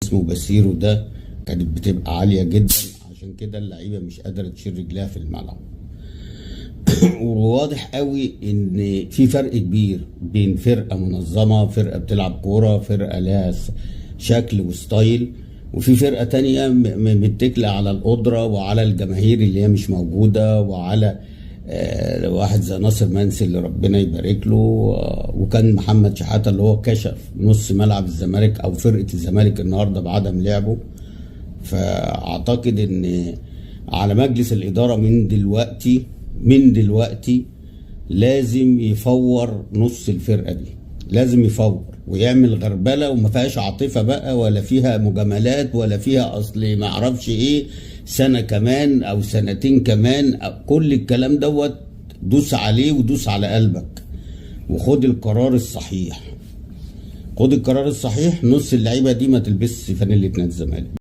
اسمه باسيرو ده كانت بتبقى عالية جدا، عشان كده اللعيبة مش قادرة تشيل رجلها في الملعب. وواضح قوي ان في فرق كبير بين فرقة منظمة، فرقة بتلعب كورة، فرقة لها شكل وستايل، وفي فرقة تانية متكلة على القدرة وعلى الجماهير اللي هي مش موجودة، وعلى واحد زي ناصر منسي اللي ربنا يبارك له، وكان محمد شحاتة اللي هو كشف نص ملعب الزمالك او فرقة الزمالك النهاردة بعدم لعبه. فاعتقد ان على مجلس الادارة من دلوقتي لازم يفور نص الفرقة دي، لازم يفور ويعمل غربلة، وما فيهاش عاطفة بقى ولا فيها مجاملات ولا فيها اصل ما اعرفش ايه سنة كمان او سنتين كمان، كل الكلام دوت دوس عليه ودوس على قلبك وخد القرار الصحيح. خد القرار الصحيح، نص اللعيبة دي ما تلبسش فانيلة نادي الزمالك.